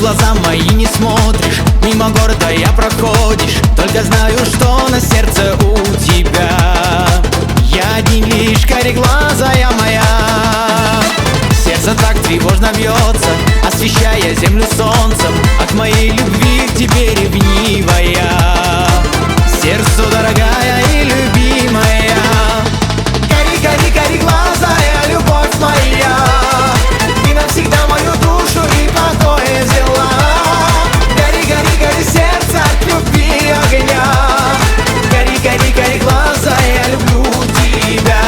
глаза мои не смотришь, мимо города я проходишь. Только знаю, что на сердце у тебя. Я один лишь кореглазая моя. Сердце так тревожно бьется, освещая землю солнцем. От моей любви к тебе ревнивая, сердцу дорогая и любимая. Гори, гори, гори, глазая любовь моя, ты навсегда мою душу и покой взяла. Гори, гори, гори, сердце от любви огня. Гори, гори, гори, глаза, я люблю тебя.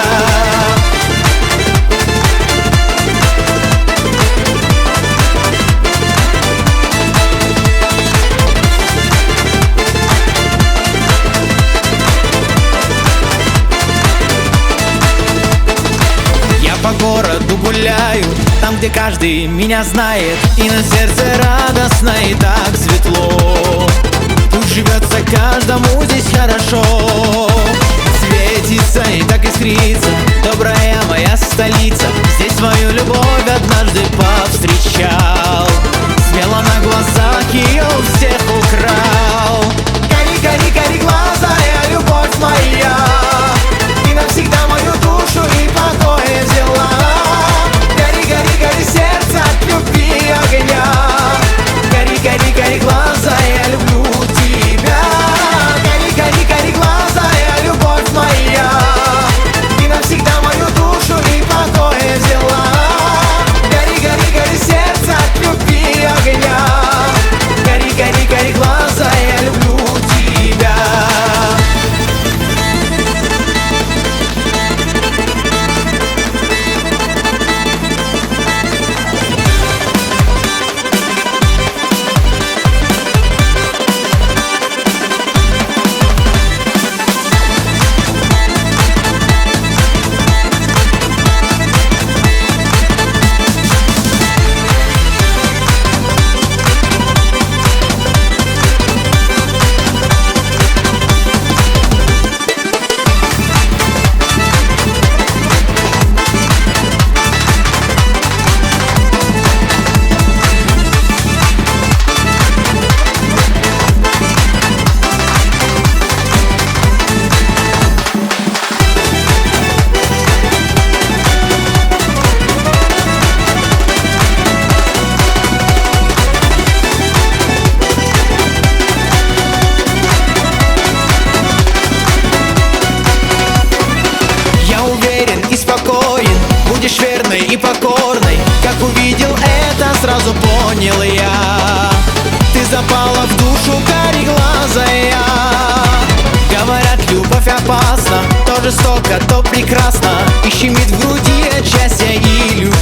По городу гуляю, там, где каждый меня знает, и на сердце радостно и так светло. Тут живется каждому здесь хорошо, светится и так искрится добрая моя столица. Здесь свою любовь однажды повстречал, смело на глазах ее у всех украл. Гори, гори, гори, глаза, я любовь моя, ты навсегда мою душу и покой взяла. Гори, гори, гори, сердце от любви огня. Гори, гори, гори, глаза, я люблю тебя. Гори, гори, гори, глаза, я любовь моя, ты навсегда мою душу и покой взяла. Гори, гори, гори, сердце от любви огня. Гори, гори, гори, глаза, я люблю тебя. Будешь верной и покорной, как увидел это, сразу понял я. Ты запала в душу кореглазая. Говорят, любовь опасна, то жестоко, то прекрасно, и щемит в груди от счастья и любви.